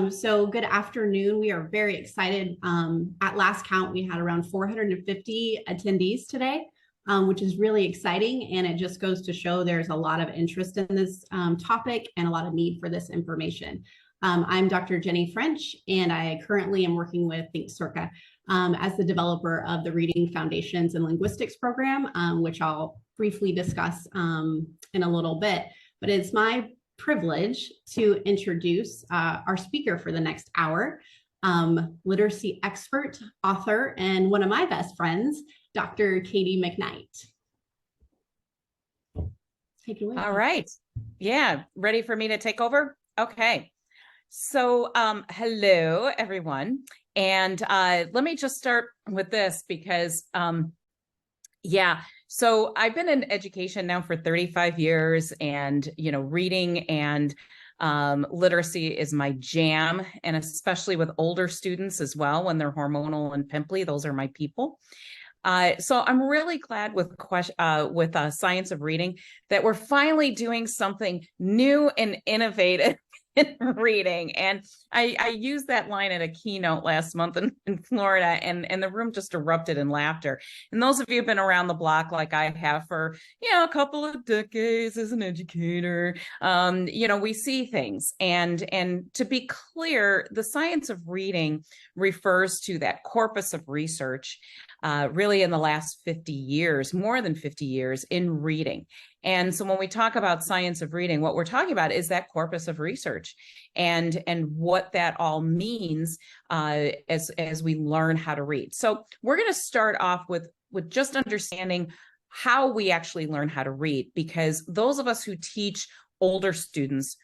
So good afternoon. We are very excited. At last count, we had around 450 attendees today, which is really exciting. And it just goes to show there's a lot of interest in this topic and a lot of need for this information. I'm Dr. Jenny French, and I currently am working with Think Circa as the developer of the Reading Foundations and Linguistics program, which I'll briefly discuss in a little bit. But it's my privilege to introduce our speaker for the next hour, literacy expert, author, and one of my best friends, Dr. Katie McKnight. Take it away. All right. Yeah. Ready for me to take over? Okay. So hello, everyone. And let me just start with this because, so I've been in education now for 35 years, and, reading and literacy is my jam, and especially with older students as well, when they're hormonal and pimply, those are my people. So I'm really glad with Science of Reading that we're finally doing something new and innovative in reading. And I used that line at a keynote last month in Florida, and the room just erupted in laughter. And those of you who've been around the block like I have for, a couple of decades as an educator, we see things. And to be clear, the science of reading refers to that corpus of research really in the last 50 years, more than 50 years in reading. And so when we talk about science of reading, what we're talking about is that corpus of research and what that all means as we learn how to read. So we're going to start off with just understanding how we actually learn how to read, because those of us who teach older students,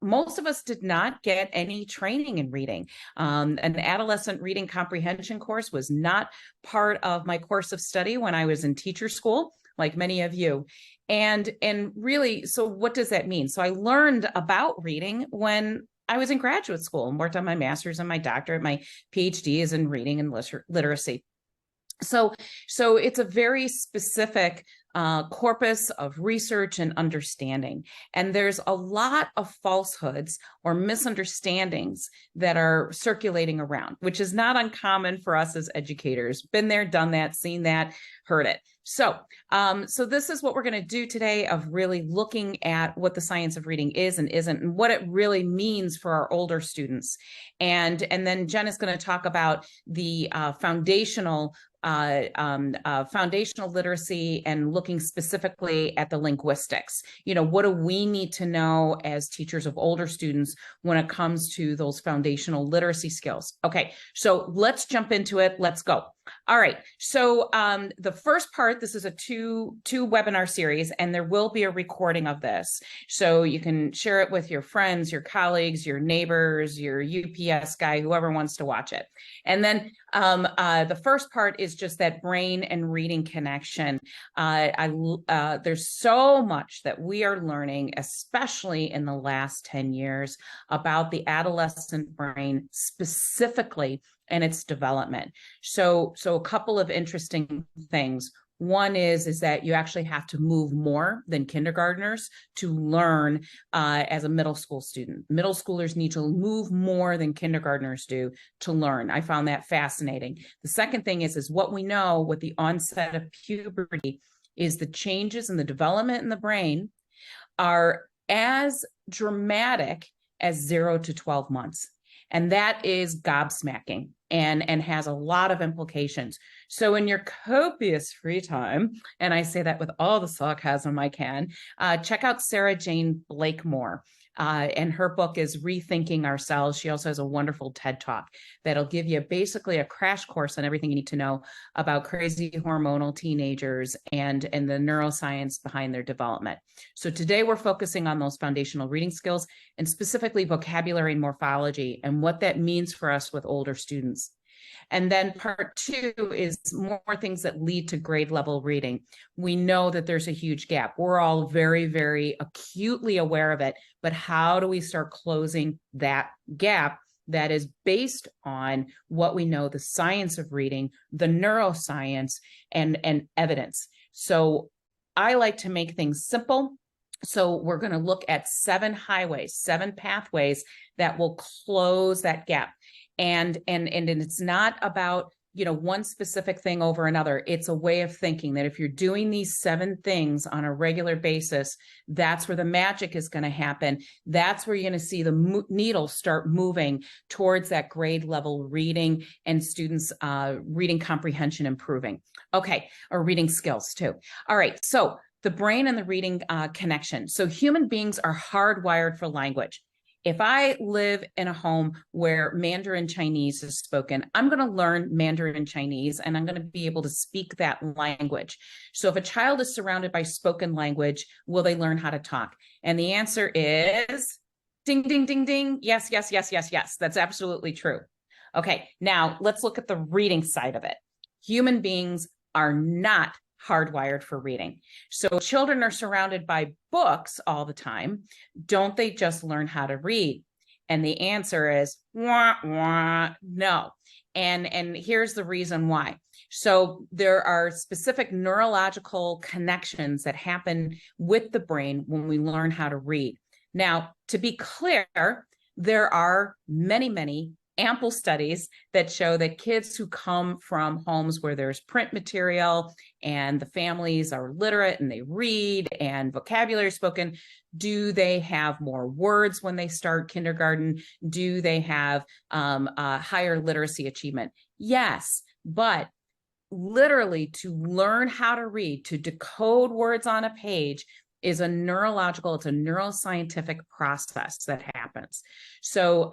most of us did not get any training in reading. An adolescent reading comprehension course was not part of my course of study when I was in teacher school, like many of you. And really, so what does that mean? So I learned about reading when I was in graduate school and worked on my master's and my doctorate. My PhD is in reading and literacy. So it's a very specific corpus of research and understanding. And there's a lot of falsehoods or misunderstandings that are circulating around, which is not uncommon for us as educators. Been there, done that, seen that, heard it. So this is what we're going to do today, of really looking at what the science of reading is and isn't, and what it really means for our older students. And then Jen is going to talk about the foundational literacy and looking specifically at the linguistics. What do we need to know as teachers of older students when it comes to those foundational literacy skills? Okay, so let's jump into it. Let's go. All right, so the first part, this is a two webinar series, and there will be a recording of this. So you can share it with your friends, your colleagues, your neighbors, your UPS guy, whoever wants to watch it. And then the first part is just that brain and reading connection. There's so much that we are learning, especially in the last 10 years, about the adolescent brain specifically and its development. So a couple of interesting things. One is that you actually have to move more than kindergartners to learn as a middle school student. Middle schoolers need to move more than kindergartners do to learn. I found that fascinating. The second thing is what we know with the onset of puberty is the changes in the development in the brain are as dramatic as 0 to 12 months. And that is gobsmacking and has a lot of implications. So in your copious free time, and I say that with all the sarcasm I can, check out Sarah Jane Blakemore. And her book is Rethinking Ourselves. She also has a wonderful TED Talk that'll give you basically a crash course on everything you need to know about crazy hormonal teenagers and the neuroscience behind their development. So today we're focusing on those foundational reading skills, and specifically vocabulary and morphology, and what that means for us with older students. And then part two is more things that lead to grade level reading. We know that there's a huge gap. We're all very, very acutely aware of it, but how do we start closing that gap that is based on what we know, the science of reading, the neuroscience, and evidence? So I like to make things simple So we're going to look at 7 highways, 7 pathways that will close that gap. And it's not about, one specific thing over another. It's a way of thinking that if you're doing these 7 things on a regular basis, that's where the magic is going to happen. That's where you're going to see the needle start moving towards that grade level reading and students reading comprehension improving. Okay, or reading skills too. All right, so the brain and the reading connection. So human beings are hardwired for language. If I live in a home where Mandarin Chinese is spoken, I'm going to learn Mandarin Chinese and I'm going to be able to speak that language. So if a child is surrounded by spoken language, will they learn how to talk? And the answer is ding, ding, ding, ding. Yes, yes, yes, yes, yes. That's absolutely true. Okay, now let's look at the reading side of it. Human beings are not hardwired for reading. So children are surrounded by books all the time. Don't they just learn how to read? And the answer is wah, wah, no. And here's the reason why. So there are specific neurological connections that happen with the brain when we learn how to read. Now, to be clear, there are many, many ample studies that show that kids who come from homes where there's print material and the families are literate and they read and vocabulary spoken, do they have more words when they start kindergarten? Do they have higher literacy achievement? Yes, but literally to learn how to read, to decode words on a page, is a neuroscientific process that happens. So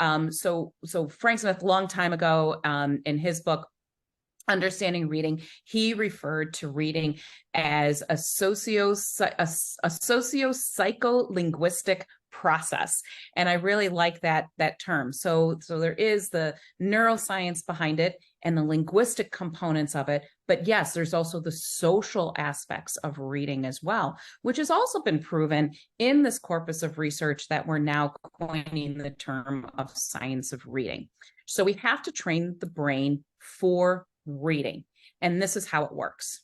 Frank Smith, a long time ago, in his book, Understanding Reading, he referred to reading as a socio-psycholinguistic process. And I really like that term. So there is the neuroscience behind it and the linguistic components of it. But yes, there's also the social aspects of reading as well, which has also been proven in this corpus of research that we're now coining the term of science of reading. So we have to train the brain for reading. And this is how it works.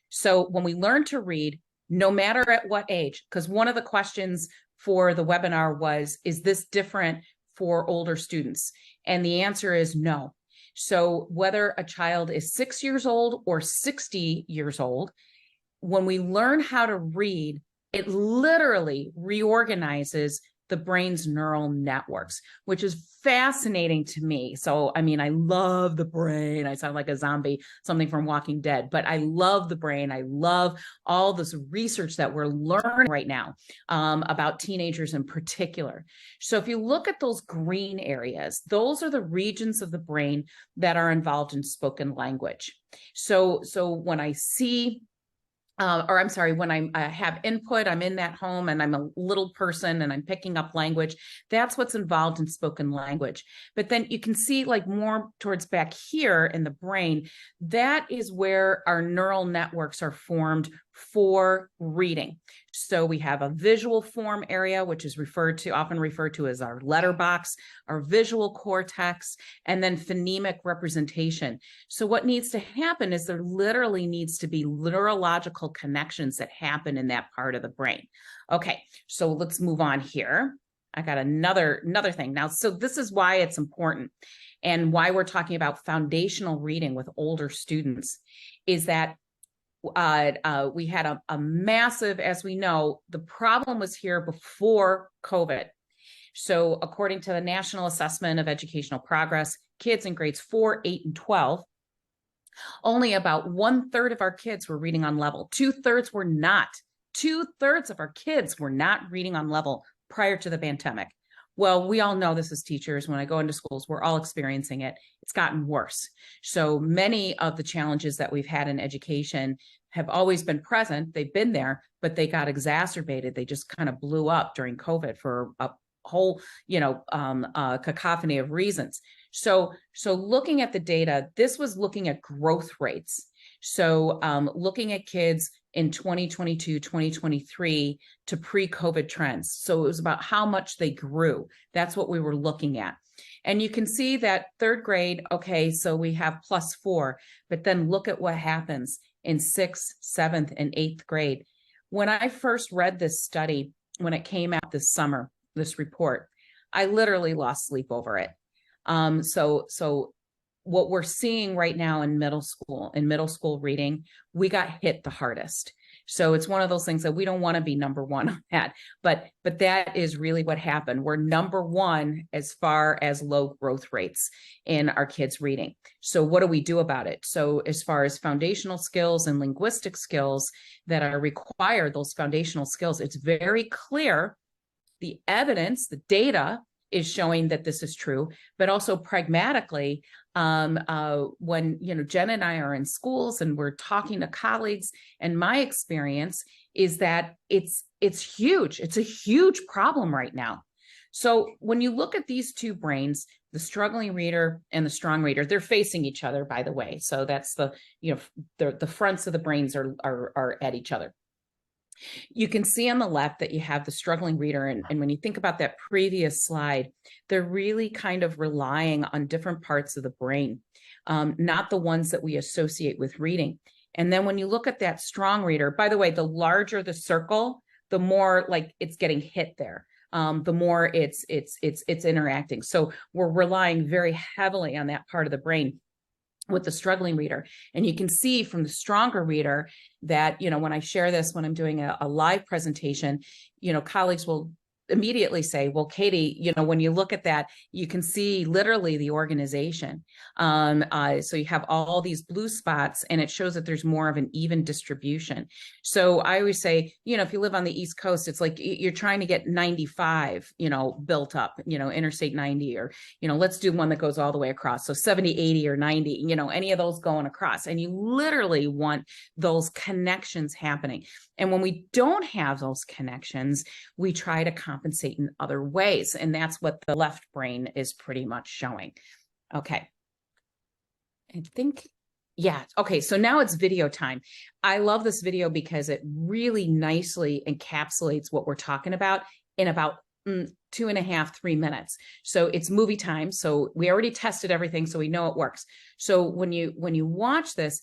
So when we learn to read, no matter at what age, because one of the questions for the webinar was, is this different for older students? And the answer is no. So whether a child is 6 years old or 60 years old, when we learn how to read, it literally reorganizes the brain's neural networks, which is fascinating to me. So, I mean, I love the brain. I sound like a zombie, something from Walking Dead, but I love the brain. I love all this research that we're learning right now about teenagers in particular. So if you look at those green areas, those are the regions of the brain that are involved in spoken language. So when I see when I have input, I'm in that home and I'm a little person and I'm picking up language, that's what's involved in spoken language. But then you can see like more towards back here in the brain, that is where our neural networks are formed for reading. So we have a visual form area, which is often referred to as our letterbox, our visual cortex, and then phonemic representation. So what needs to happen is there literally needs to be neurological connections that happen in that part of the brain. Okay, so let's move on here. I got another thing now. So this is why it's important and why we're talking about foundational reading with older students is that we had a massive, as we know, the problem was here before COVID. So according to the National Assessment of Educational Progress, kids in grades 4, 8, and 12, only about 1/3 of our kids were reading on level. 2/3 were not. 2/3 of our kids were not reading on level prior to the pandemic. Well, we all know this as teachers. When I go into schools, we're all experiencing it. It's gotten worse. So many of the challenges that we've had in education have always been present. They've been there, but they got exacerbated. They just kind of blew up during COVID for a whole, cacophony of reasons. So looking at the data, this was looking at growth rates. So looking at kids in 2022, 2023 to pre-COVID trends. So it was about how much they grew. That's what we were looking at. And you can see that 3rd grade, okay, so we have +4, but then look at what happens in 6th, 7th, and 8th grade. When I first read this study, when it came out this summer, this report, I literally lost sleep over it. So what we're seeing right now in middle school reading, we got hit the hardest. So it's one of those things that we don't want to be number one on that, but that is really what happened. We're number one as far as low growth rates in our kids reading. So what do we do about it? So as far as foundational skills and linguistic skills that are required, those foundational skills, it's very clear. The evidence, the data is showing that this is true, but also pragmatically, when Jen and I are in schools and we're talking to colleagues, and my experience is that it's huge. It's a huge problem right now. So when you look at these two brains, the struggling reader and the strong reader, they're facing each other, by the way. So that's the fronts of the brains are at each other. You can see on the left that you have the struggling reader. And when you think about that previous slide, they're really kind of relying on different parts of the brain, not the ones that we associate with reading. And then when you look at that strong reader, by the way, the larger the circle, the more like it's getting hit there. The more it's interacting. So we're relying very heavily on that part of the brain with the struggling reader. And you can see from the stronger reader that, when I share this, when I'm doing a live presentation, colleagues will immediately say, well, Katie, when you look at that, you can see literally the organization. So you have all these blue spots, and it shows that there's more of an even distribution. So I always say, if you live on the East Coast, it's like you're trying to get 95, built up, Interstate 90, or, let's do one that goes all the way across. So 70, 80, or 90, any of those going across. And you literally want those connections happening. And when we don't have those connections, we try to compensate in other ways. And that's what the left brain is pretty much showing. Okay. I think, yeah. Okay. So now it's video time. I love this video because it really nicely encapsulates what we're talking about in about 2.5, 3 minutes. So it's movie time. So we already tested everything, so we know it works. So when you watch this,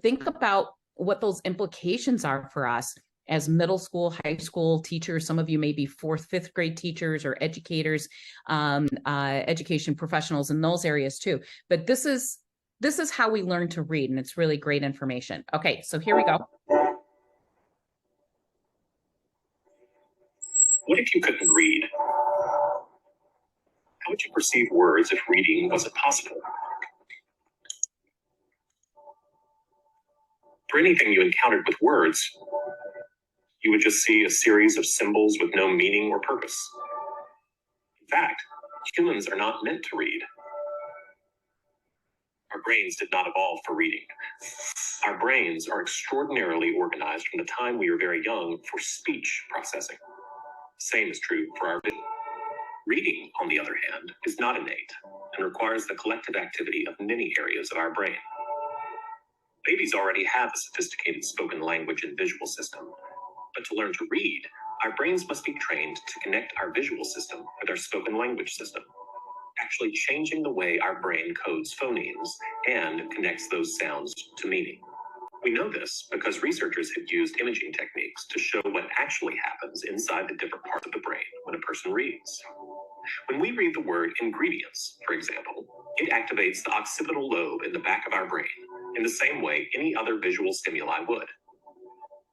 think about what those implications are for us as middle school, high school teachers. Some of you may be 4th, 5th grade teachers or educators, education professionals in those areas too. But this is how we learn to read, and it's really great information. Okay, so here we go. What if you couldn't read? How would you perceive words if reading wasn't possible? For anything you encountered with words, you would just see a series of symbols with no meaning or purpose. In fact, humans are not meant to read. Our brains did not evolve for reading. Our brains are extraordinarily organized from the time we are very young for speech processing. Same is true for our vision. Reading, on the other hand, is not innate and requires the collective activity of many areas of our brain. Babies already have a sophisticated spoken language and visual system, but to learn to read, our brains must be trained to connect our visual system with our spoken language system, actually changing the way our brain codes phonemes and connects those sounds to meaning. We know this because researchers have used imaging techniques to show what actually happens inside the different parts of the brain when a person reads. When we read the word ingredients, for example, it activates the occipital lobe in the back of our brain in the same way any other visual stimuli would.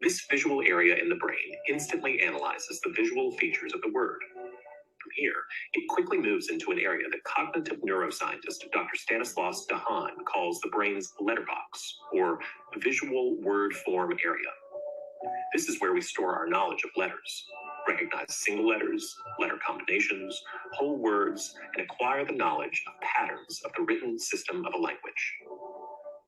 This visual area in the brain instantly analyzes the visual features of the word. From here, it quickly moves into an area that cognitive neuroscientist Dr. Stanislaus Dehaene calls the brain's letterbox, or visual word form area. This is where we store our knowledge of letters, recognize single letters, letter combinations, whole words, and acquire the knowledge of patterns of the written system of a language.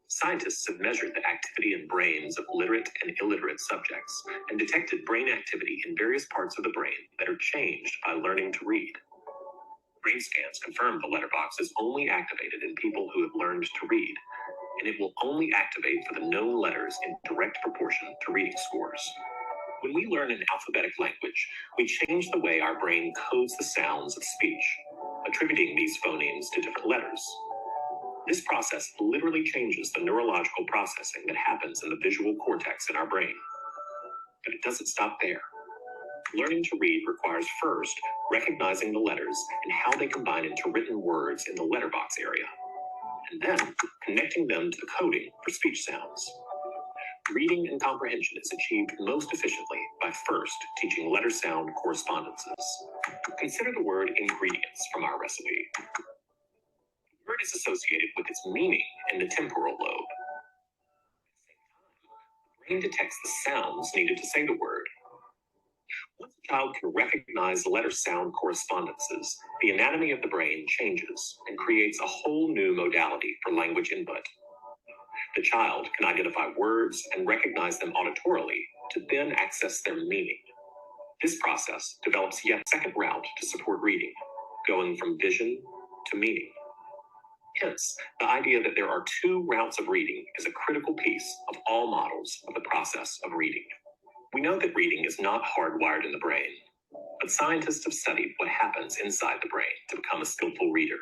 Scientists have measured the activity in brains of literate and illiterate subjects and detected brain activity in various parts of the brain that are changed by learning to read. Brain scans confirm the letterbox is only activated in people who have learned to read, and it will only activate for the known letters in direct proportion to reading scores. When we learn an alphabetic language, we change the way our brain codes the sounds of speech, attributing these phonemes to different letters. This process literally changes the neurological processing that happens in the visual cortex in our brain. But it doesn't stop there. Learning to read requires first recognizing the letters and how they combine into written words in the letterbox area, and then connecting them to the coding for speech sounds. Reading and comprehension is achieved most efficiently by first teaching letter-sound correspondences. Consider the word ingredients from our recipe. The word is associated with its meaning in the temporal lobe. The brain detects the sounds needed to say the word. Once a child can recognize letter-sound correspondences, the anatomy of the brain changes and creates a whole new modality for language input. The child can identify words and recognize them auditorily to then access their meaning. This process develops yet a second route to support reading, going from vision to meaning. Hence, the idea that there are two routes of reading is a critical piece of all models of the process of reading. We know that reading is not hardwired in the brain, but scientists have studied what happens inside the brain to become a skillful reader.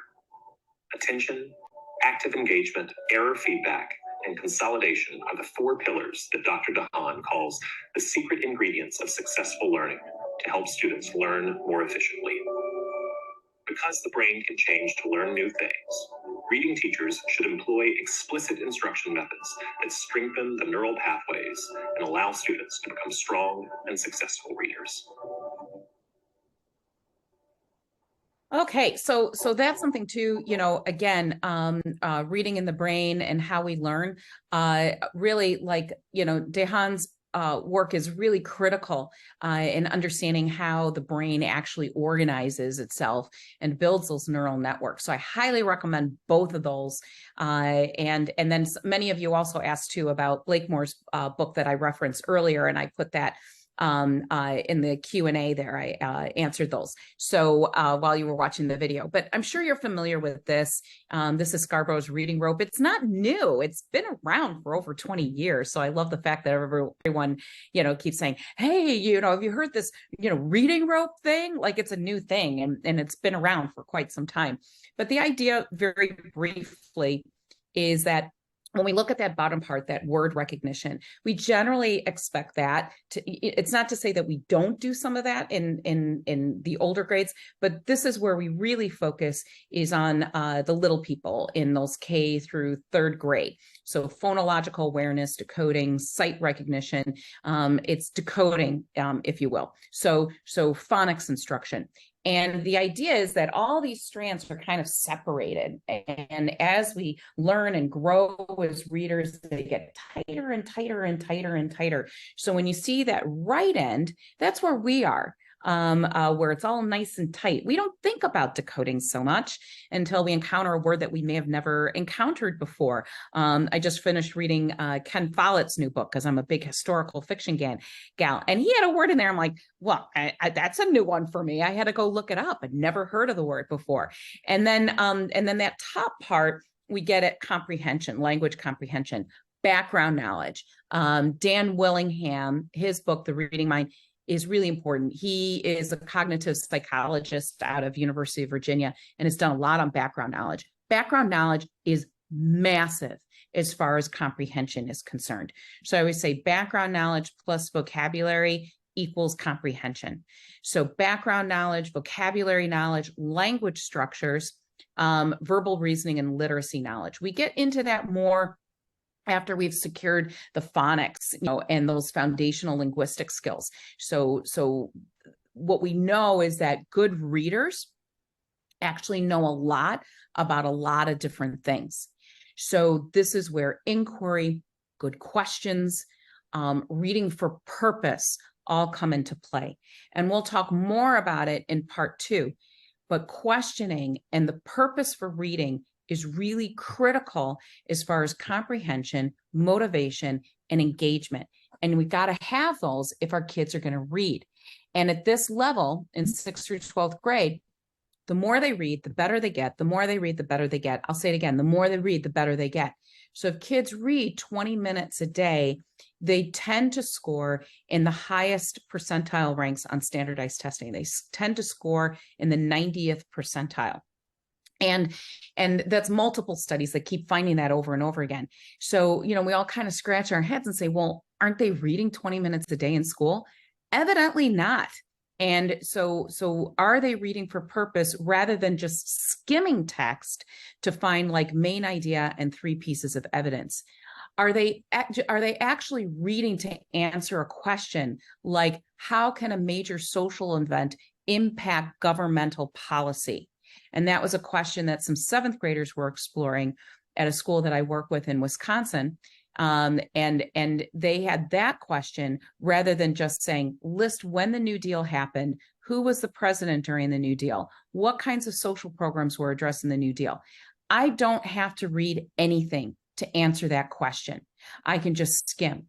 Attention, active engagement, error feedback, and consolidation are the four pillars that Dr. DeHaan calls the secret ingredients of successful learning to help students learn more efficiently. Because the brain can change to learn new things, reading teachers should employ explicit instruction methods that strengthen the neural pathways and allow students to become strong and successful readers. Okay, so that's something too, again, reading in the brain and how we learn, really DeHaan's work is really critical in understanding how the brain actually organizes itself and builds those neural networks. So I highly recommend both of those. And then many of you also asked too about Blakemore's book that I referenced earlier, and I put that in the Q&A there. I answered those. So while you were watching the video, but I'm sure you're familiar with this. This is Scarborough's reading rope. It's not new. It's been around for over 20 years. So I love the fact that everyone, keeps saying, hey, have you heard this, reading rope thing? Like it's a new thing, and it's been around for quite some time. But the idea, very briefly, is that when we look at that bottom part, that word recognition, we generally expect that it's not to say that we don't do some of that in the older grades, but this is where we really focus is on the little people in those K through third grade. So phonological awareness, decoding, sight recognition, it's decoding, if you will. So phonics instruction. And the idea is that all these strands are kind of separated. And as we learn and grow as readers, they get tighter and tighter and tighter and tighter. So when you see that right end, that's where we are. Where it's all nice and tight. We don't think about decoding so much until we encounter a word that we may have never encountered before. I just finished reading Ken Follett's new book because I'm a big historical fiction gal, and he had a word in there. I'm like, well, that's a new one for me. I had to go look it up. I'd never heard of the word before. And then that top part, we get at comprehension, language comprehension, background knowledge. Dan Willingham, his book, The Reading Mind, is really important. He is a cognitive psychologist out of University of Virginia and has done a lot on background knowledge. Background knowledge is massive as far as comprehension is concerned. So I always say background knowledge plus vocabulary equals comprehension. So background knowledge, vocabulary knowledge, language structures, verbal reasoning, and literacy knowledge. We get into that more after we've secured the phonics, and those foundational linguistic skills. So what we know is that good readers actually know a lot about a lot of different things. So this is where inquiry, good questions, reading for purpose all come into play. And we'll talk more about it in part 2. But questioning and the purpose for reading is really critical as far as comprehension, motivation, and engagement. And we've got to have those if our kids are going to read. And at this level, in 6th through 12th grade, the more they read, the better they get. The more they read, the better they get. I'll say it again, the more they read, the better they get. So if kids read 20 minutes a day, they tend to score in the highest percentile ranks on standardized testing. They tend to score in the 90th percentile. And that's multiple studies that keep finding that over and over again. So, we all kind of scratch our heads and say, well, aren't they reading 20 minutes a day in school? Evidently not. And so are they reading for purpose rather than just skimming text to find like main idea and 3 pieces of evidence? Are they actually reading to answer a question like, how can a major social event impact governmental policy? And that was a question that some 7th graders were exploring at a school that I work with in Wisconsin. And they had that question rather than just saying, list when the New Deal happened, who was the president during the New Deal, what kinds of social programs were addressed in the New Deal. I don't have to read anything to answer that question. I can just skim,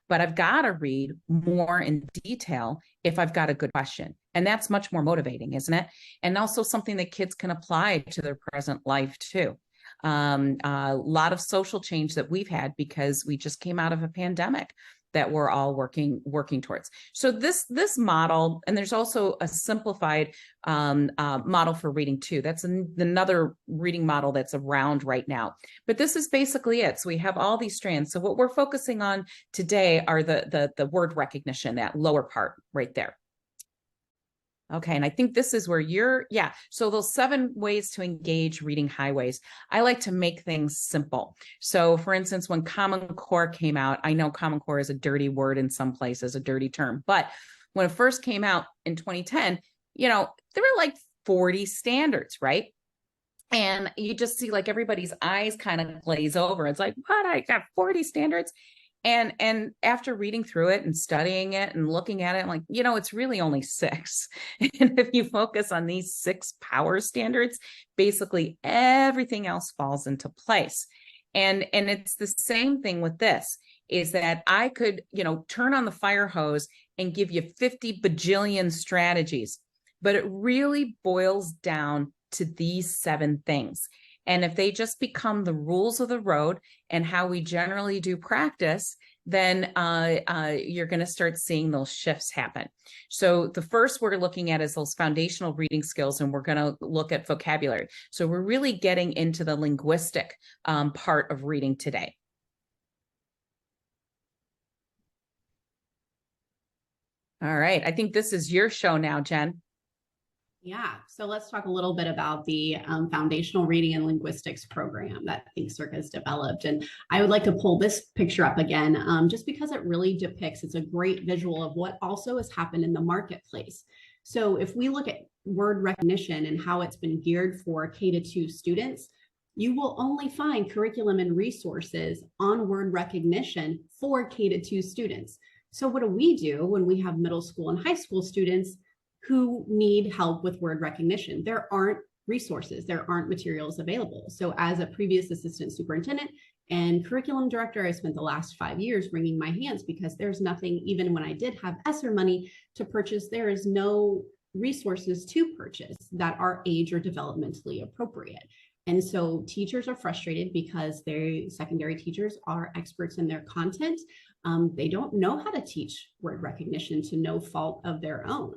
but I've got to read more in detail if I've got a good question. And that's much more motivating, isn't it? And also something that kids can apply to their present life too. A lot of social change that we've had because we just came out of a pandemic that we're all working towards. So this model, and there's also a simplified model for reading too. That's another reading model that's around right now. But this is basically it. So we have all these strands. So what we're focusing on today are the word recognition, that lower part right there. Okay, and I think this is where so those 7 ways to engage reading highways. I like to make things simple. So for instance, when Common Core came out, I know Common Core is a dirty word in some places, a dirty term, but when it first came out in 2010, there were like 40 standards, right? And you just see like everybody's eyes kind of glaze over. It's like, what? I got 40 standards. And after reading through it and studying it and looking at it, I'm like, it's really only 6. And if you focus on these 6 power standards, basically everything else falls into place. And it's the same thing with this, is that I could, turn on the fire hose and give you 50 bajillion strategies, but it really boils down to these 7 things. And if they just become the rules of the road and how we generally do practice, then you're going to start seeing those shifts happen. So the first we're looking at is those foundational reading skills, and we're going to look at vocabulary. So we're really getting into the linguistic part of reading today. All right. I think this is your show now, Jen. Yeah, so let's talk a little bit about the foundational reading and linguistics program that ThinkCirc has developed. And I would like to pull this picture up again, just because it really depicts, it's a great visual of what also has happened in the marketplace. So if we look at word recognition and how it's been geared for K-2 students, you will only find curriculum and resources on word recognition for K-2 students. So what do we do when we have middle school and high school students who need help with word recognition? There aren't resources, there aren't materials available. So as a previous assistant superintendent and curriculum director, I spent the last 5 years wringing my hands because there's nothing, even when I did have ESSER money to purchase, there is no resources to purchase that are age or developmentally appropriate. And so teachers are frustrated because their secondary teachers are experts in their content. They don't know how to teach word recognition to no fault of their own.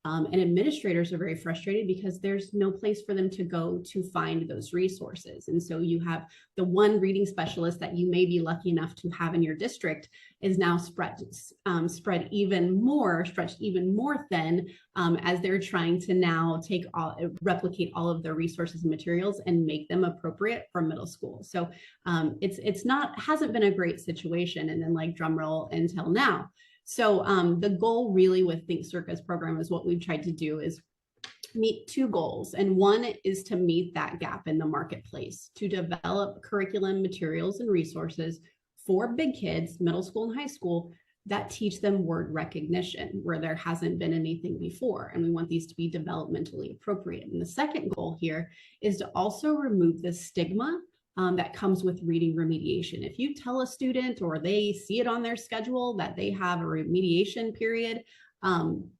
And administrators are very frustrated because there's no place for them to go to find those resources. And so you have the one reading specialist that you may be lucky enough to have in your district is now stretched even more thin as they're trying to now replicate all of their resources and materials and make them appropriate for middle school. So hasn't been a great situation. And then like drum roll until now. So the goal really with ThinkCirc's program is what we've tried to do is meet 2 goals. And one is to meet that gap in the marketplace, to develop curriculum, materials, and resources for big kids, middle school and high school, that teach them word recognition where there hasn't been anything before. And we want these to be developmentally appropriate. And the second goal here is to also remove the stigma that comes with reading remediation. If you tell a student or they see it on their schedule that they have a remediation period,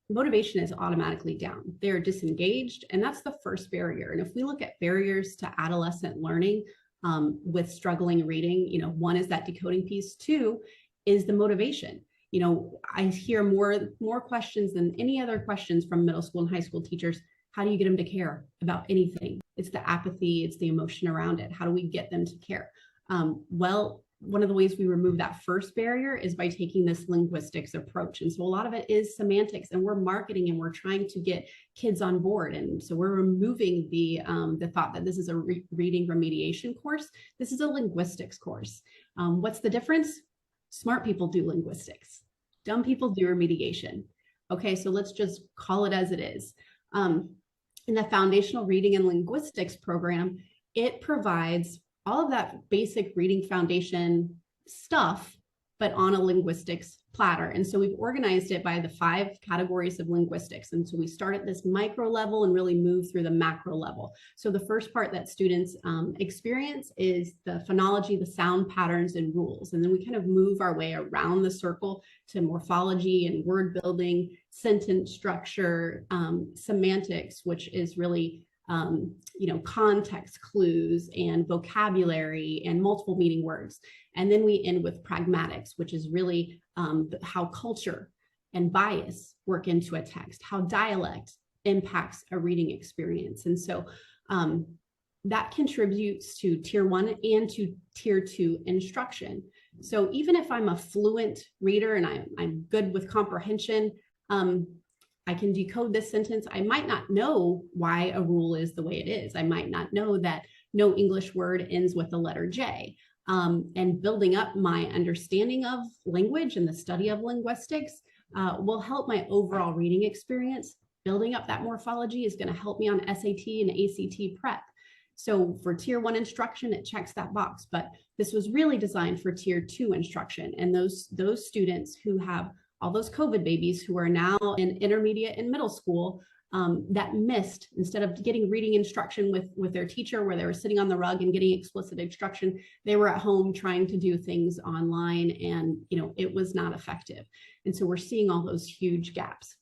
motivation is automatically down. They're disengaged, and that's the first barrier. And if we look at barriers to adolescent learning with struggling reading, 1 is that decoding piece, 2 is the motivation. I hear more questions than any other questions from middle school and high school teachers. How do you get them to care about anything? It's the apathy, it's the emotion around it. How do we get them to care? Well, one of the ways we remove that first barrier is by taking this linguistics approach. And so a lot of it is semantics, and we're marketing and we're trying to get kids on board. And so we're removing the thought that this is a reading remediation course. This is a linguistics course. What's the difference? Smart people do linguistics. Dumb people do remediation. Okay, so let's just call it as it is. In the foundational reading and linguistics program, it provides all of that basic reading foundation stuff, but on a linguistics platter. And so we've organized it by the 5 categories of linguistics. And so we start at this micro level and really move through the macro level. So the first part that students experience is the phonology, the sound patterns and rules. And then we kind of move our way around the circle to morphology and word building, sentence structure, semantics, which is really context clues and vocabulary and multiple meaning words. And then we end with pragmatics, which is really how culture and bias work into a text, how dialect impacts a reading experience. And so that contributes to tier 1 and to tier 2 instruction. So even if I'm a fluent reader and I'm good with comprehension, I can decode this sentence. I might not know why a rule is the way it is. I might not know that no English word ends with the letter J. And building up my understanding of language and the study of linguistics will help my overall reading experience. Building up that morphology is going to help me on SAT and ACT prep. So for tier 1 instruction, it checks that box, but this was really designed for tier 2 instruction. And those students who have all those COVID babies who are now in intermediate and middle school that missed, instead of getting reading instruction with their teacher where they were sitting on the rug and getting explicit instruction, they were at home trying to do things online, and it was not effective. And so we're seeing all those huge gaps.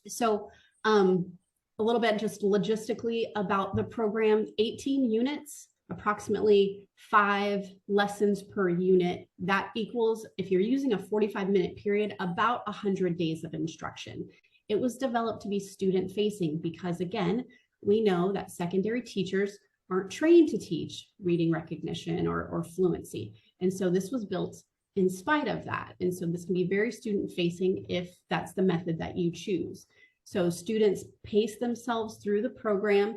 So a little bit just logistically about the program: 18 units, approximately 5 lessons per unit. That equals, if you're using a 45-minute period, about 100 days of instruction. It was developed to be student facing because, again, we know that secondary teachers aren't trained to teach reading recognition or fluency. And so this was built in spite of that. And so this can be very student facing if that's the method that you choose. So students pace themselves through the program.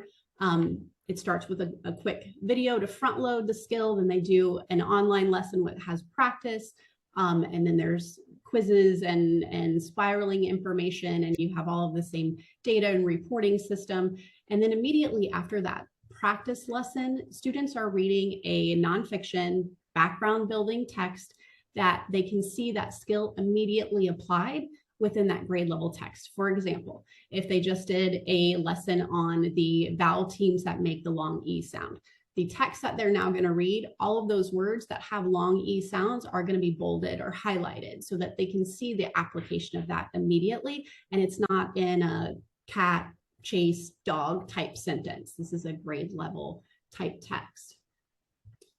It starts with a quick video to front load the skill. Then they do an online lesson that has practice. And then there's quizzes and spiraling information, and you have all of the same data and reporting system. And then immediately after that practice lesson, students are reading a nonfiction background building text that they can see that skill immediately applied within that grade level text. For example, if they just did a lesson on the vowel teams that make the long E sound, the text that they're now going to read, all of those words that have long E sounds are going to be bolded or highlighted so that they can see the application of that immediately. And it's not in a cat, chase, dog type sentence. This is a grade level type text.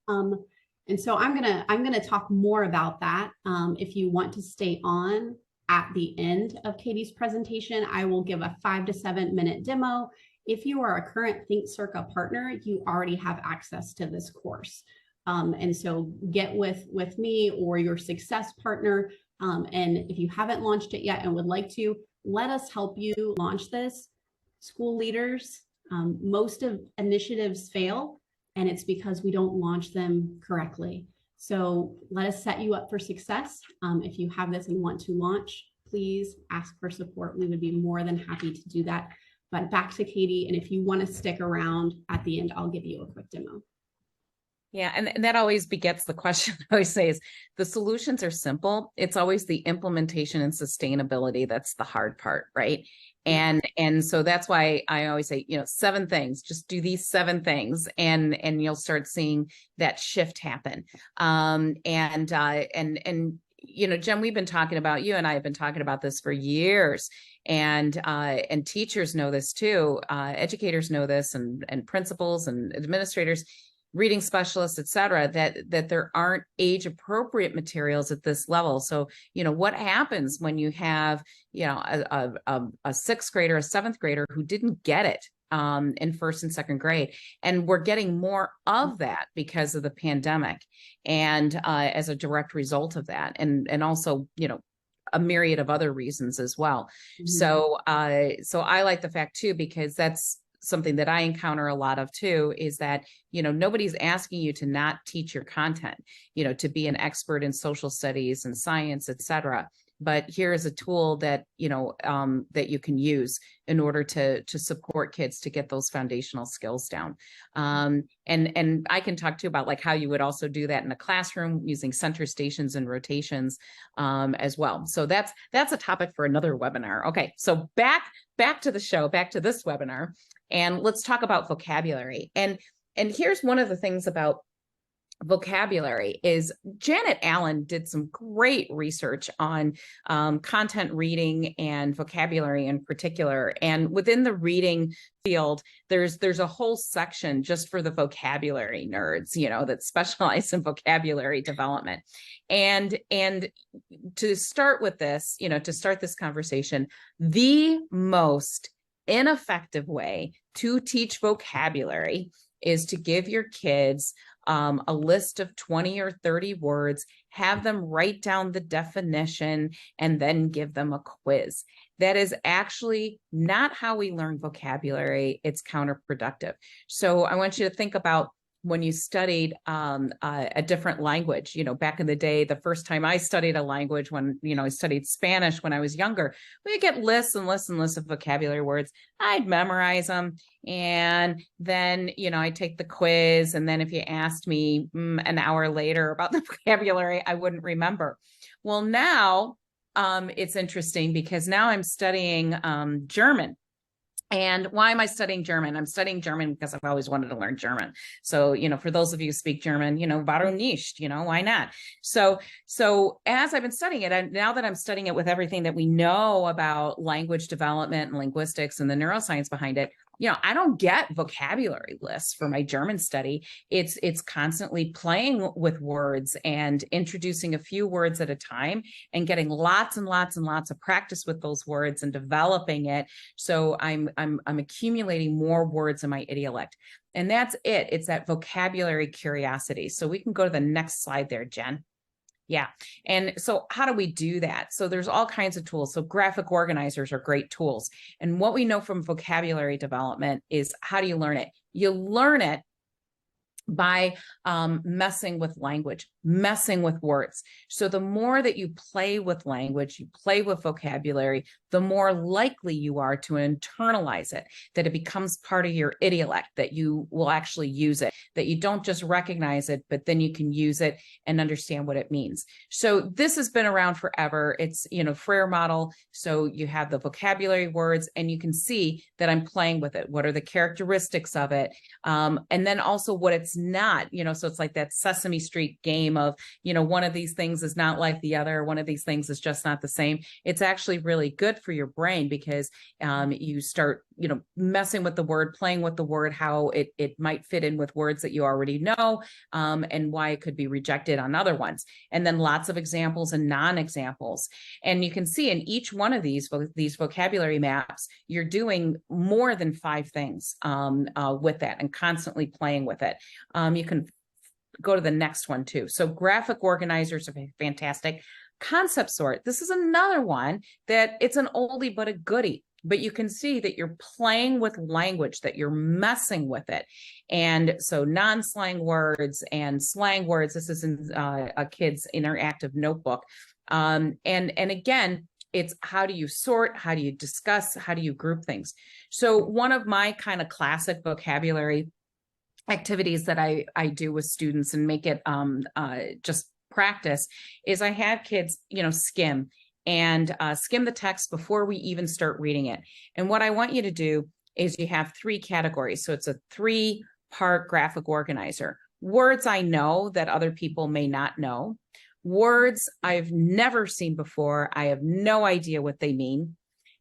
And so I'm gonna talk more about that. If you want to stay on at the end of Katie's presentation, I will give a 5 to 7 minute demo. If you are a current Think Circa partner, you already have access to this course. And so get with me or your success partner. And if you haven't launched it yet and would like to, let us help you launch this. School leaders, most of initiatives fail, and it's because we don't launch them correctly. So let us set you up for success. If you have this and want to launch, please ask for support. We would be more than happy to do that. But back to Katie, and if you want to stick around at the end, I'll give you a quick demo. Yeah, and that always begets the question I always say is the solutions are simple. It's always the implementation and sustainability that's the hard part, right? And so that's why I always say, 7 things, just do these 7 things and you'll start seeing that shift happen. Jen, we've been talking about, you and I have been talking about this for years, and teachers know this too. Educators know this, and principals and administrators, reading specialists, et cetera, that there aren't age appropriate materials at this level. So, what happens when you have, a 6th grader, a 7th grader who didn't get it in first and second grade. And we're getting more of that because of the pandemic and as a direct result of that. And also, you know, a myriad of other reasons as well. So I like the fact too, because that's something that I encounter a lot of too, is that, you know, nobody's asking you to not teach your content, you know, to be an expert in social studies and science, et cetera. But here's a tool that, you know, that you can use in order to support kids to get those foundational skills down. And I can talk too about like how you would also do that in a classroom using center stations and rotations as well. So that's a topic for another webinar. Okay, so back to the show, back to this webinar, and let's talk about vocabulary. And here's one of the things about vocabulary is Janet Allen did some great research on content reading and vocabulary in particular. And within the reading field, there's a whole section just for the vocabulary nerds, you know, that specialize in vocabulary development. And to start with this, you know, to start this conversation, the most ineffective way to teach vocabulary is to give your kids a list of 20 or 30 words, have them write down the definition, and then give them a quiz. That is actually not how we learn vocabulary. It's counterproductive. So I want you to think about when you studied a different language, you know, back in the day, the first time I studied a language, when, you know, I studied Spanish when I was younger, we get lists and lists and lists of vocabulary words. I'd memorize them. And then, you know, I take the quiz. And then if you asked me an hour later about the vocabulary, I wouldn't remember. Well, now it's interesting because now I'm studying German. And why am I studying German? I'm studying German because I've always wanted to learn German. So, you know, for those of you who speak German, you know, warum nicht, you know, why not? So as I've been studying it, now that I'm studying it with everything that we know about language development and linguistics and the neuroscience behind it, you know, I don't get vocabulary lists for my German study. It's constantly playing with words and introducing a few words at a time and getting lots and lots and lots of practice with those words and developing it. So I'm accumulating more words in my idiolect. And that's it. It's that vocabulary curiosity. So we can go to the next slide there, Jen. Yeah. And so how do we do that? So there's all kinds of tools. So graphic organizers are great tools. And what we know from vocabulary development is, how do you learn it? You learn it by messing with language, messing with words. So the more that you play with language, you play with vocabulary, the more likely you are to internalize it, that it becomes part of your idiolect, that you will actually use it, that you don't just recognize it, but then you can use it and understand what it means. So this has been around forever. It's, you know, Freire model. So you have the vocabulary words and you can see that I'm playing with it. What are the characteristics of it? And then also what it's not, you know, so it's like that Sesame Street game of, you know, one of these things is not like the other, one of these things is just not the same. It's actually really good for your brain because you start, you know, messing with the word, playing with the word, how it might fit in with words that you already know, and why it could be rejected on other ones. And then lots of examples and non-examples. And you can see in each one of these vocabulary maps, you're doing more than 5 things with that and constantly playing with it. You can go to the next one too. So graphic organizers are fantastic. Concept sort. This is another one that it's an oldie but a goodie. But you can see that you're playing with language, that you're messing with it. And so non-slang words and slang words, this is in a kid's interactive notebook. And again, it's how do you sort, how do you discuss, how do you group things? So one of my kind of classic vocabulary activities that I do with students and make it just practice is I have kids, you know, skim the text before we even start reading it. And what I want you to do is you have 3 categories. So it's a 3-part graphic organizer. Words I know that other people may not know. Words I've never seen before. I have no idea what they mean.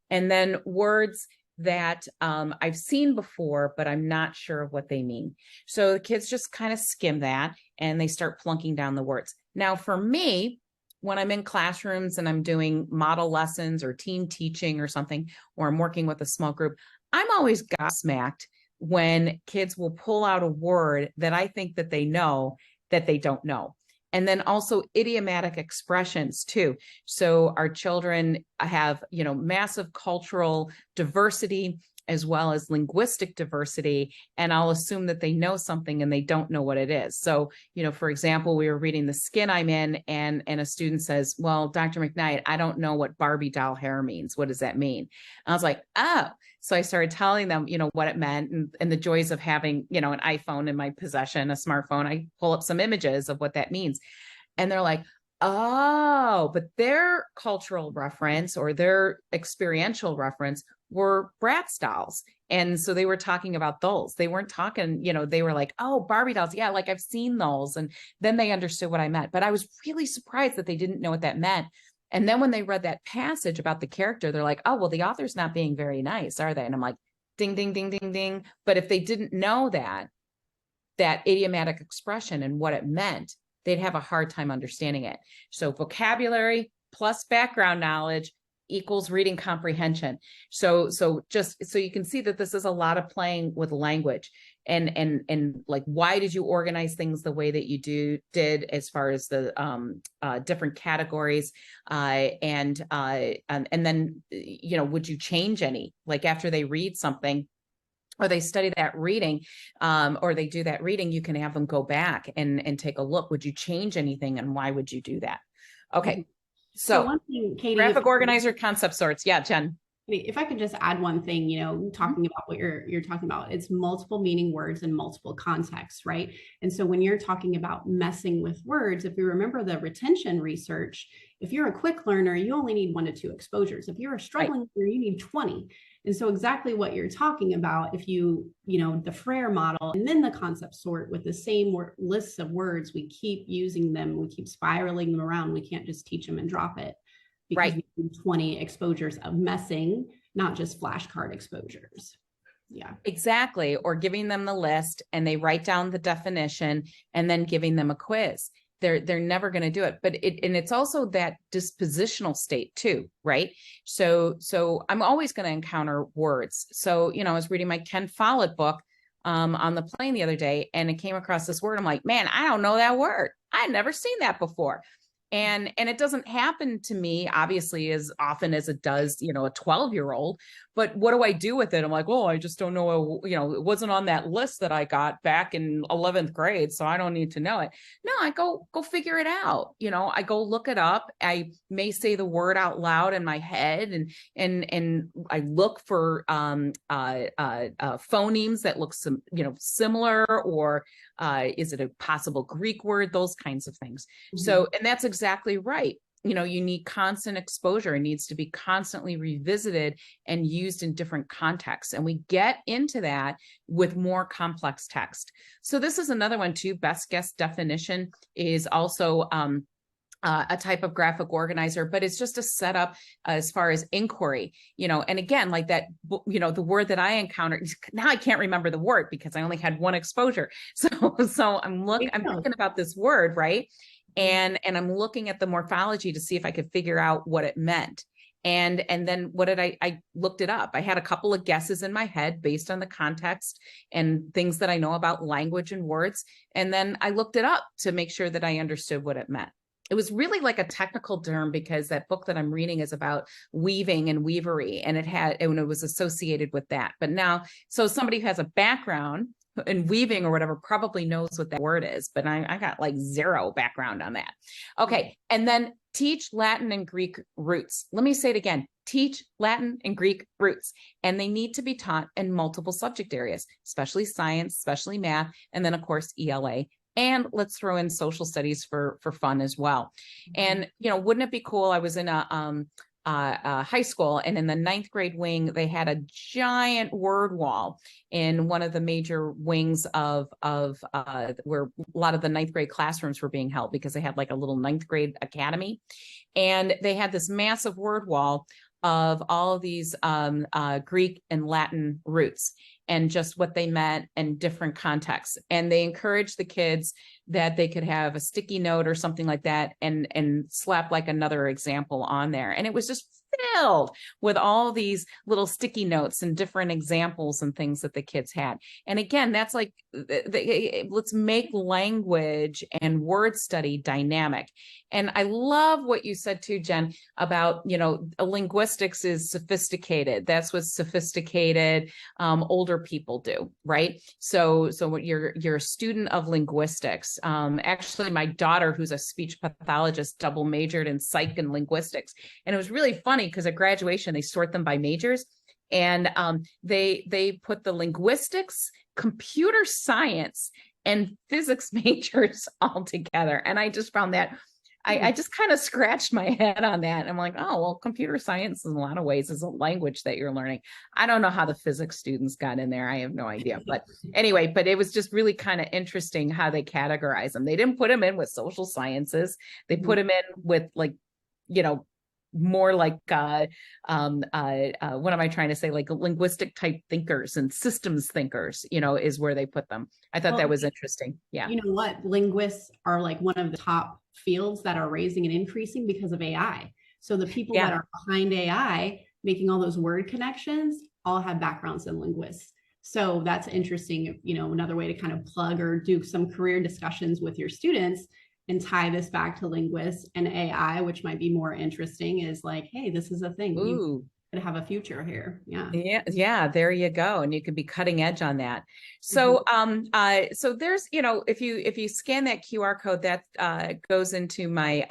And then words that I've seen before, but I'm not sure of what they mean. So the kids just kind of skim that and they start plunking down the words. Now for me, when I'm in classrooms and I'm doing model lessons or team teaching or something, or I'm working with a small group, I'm always gobsmacked when kids will pull out a word that I think that they know that they don't know. And then also idiomatic expressions too. So our children have, massive cultural diversity as well as linguistic diversity. And I'll assume that they know something and they don't know what it is. So, for example, we were reading The Skin I'm In, and a student says, well, Dr. McKnight, I don't know what Barbie doll hair means. What does that mean? And I was like, oh. So I started telling them, what it meant, and the joys of having, an iPhone in my possession, a smartphone. I pull up some images of what that means. And they're like, oh, but their cultural reference or their experiential reference were Bratz dolls. And so they were talking about those. They weren't talking, they were like, oh, Barbie dolls. Yeah, like I've seen those. And then they understood what I meant. But I was really surprised that they didn't know what that meant. And then when they read that passage about the character, they're like, oh, well, the author's not being very nice, are they? And I'm like, ding, ding, ding, ding, ding. But if they didn't know that idiomatic expression and what it meant, they'd have a hard time understanding it. So vocabulary plus background knowledge equals reading comprehension. So just so you can see that this is a lot of playing with language, and like, why did you organize things the way that you did as far as the different categories, and then would you change any, like after they read something or they study that reading, or they do that reading, you can have them go back and take a look. Would you change anything, and why would you do that? Okay. So one thing, Katie, graphic organizer, concept sorts. Yeah, Jen. If I could just add one thing, talking about what you're talking about, it's multiple meaning words in multiple contexts, right? And so when you're talking about messing with words, if you remember the retention research, if you're a quick learner, you only need 1 to 2 exposures. If you're a struggling learner, you need 20. And so exactly what you're talking about, if the Frere model and then the concept sort with the same lists of words, we keep using them, we keep spiraling them around. We can't just teach them and drop it, because we need 20 exposures of messing, not just flashcard exposures. Yeah, exactly. Or giving them the list and they write down the definition and then giving them a quiz. They're never going to do it. But it's also that dispositional state too, right? So I'm always going to encounter words. So, I was reading my Ken Follett book on the plane the other day, and it came across this word. I'm like, man, I don't know that word. I'd never seen that before. And it doesn't happen to me, obviously, as often as it does, a 12-year-old. But what do I do with it? I'm like, well, I just don't know. It wasn't on that list that I got back in 11th grade, so I don't need to know it. No, I go figure it out. I go look it up. I may say the word out loud in my head, and I look for phonemes that look similar, or is it a possible Greek word? Those kinds of things. Mm-hmm. So, and that's exactly right. You need constant exposure. It needs to be constantly revisited and used in different contexts. And we get into that with more complex text. So this is another one too. Best guess definition is also a type of graphic organizer, but it's just a setup as far as inquiry, and again, like that, the word that I encountered, now I can't remember the word because I only had 1 exposure. So I'm thinking about this word, right? And I'm looking at the morphology to see if I could figure out what it meant. And then what did I looked it up. I had a couple of guesses in my head based on the context and things that I know about language and words. And then I looked it up to make sure that I understood what it meant. It was really like a technical term, because that book that I'm reading is about weaving and weavery, and it was associated with that. But now, so somebody who has a background in weaving or whatever probably knows what that word is, but I got like 0 background on that. Okay. And then teach Latin and Greek roots. Let me say it again. Teach Latin and Greek roots. And they need to be taught in multiple subject areas, especially science, especially math, and then of course ELA. And let's throw in social studies for fun as well. And, wouldn't it be cool? I was in a high school, and in the 9th grade wing, they had a giant word wall in one of the major wings of where a lot of the 9th grade classrooms were being held, because they had like a little 9th grade academy. And they had this massive word wall of all of these Greek and Latin roots, and just what they meant in different contexts. And they encouraged the kids that they could have a sticky note or something like that and slap like another example on there. And it was just filled with all these little sticky notes and different examples and things that the kids had. And again, that's like, let's make language and word study dynamic. And I love what you said too, Jen, about, linguistics is sophisticated. That's what sophisticated older people do, right? So what you're a student of linguistics. Actually, my daughter, who's a speech pathologist, double majored in psych and linguistics. And it was really funny because at graduation, they sort them by majors. And they put the linguistics, computer science, and physics majors all together. And I just found that I just kind of scratched my head on that. I'm like, oh, well, computer science in a lot of ways is a language that you're learning. I don't know how the physics students got in there. I have no idea. But anyway, but it was just really kind of interesting how they categorize them. They didn't put them in with social sciences. They put them in with more like what am I trying to say, like linguistic type thinkers and systems thinkers, is where they put them. I thought that was interesting. Yeah. You know what? Linguists are like one of the top fields that are raising and increasing because of AI. So the people that are behind AI making all those word connections all have backgrounds in linguists. So that's interesting, another way to kind of plug or do some career discussions with your students and tie this back to linguists and AI, which might be more interesting, is like, hey, this is a thing. Ooh. You could have a future here. Yeah, there you go. And you could be cutting edge on that. So so there's, if you scan that QR code, that goes into my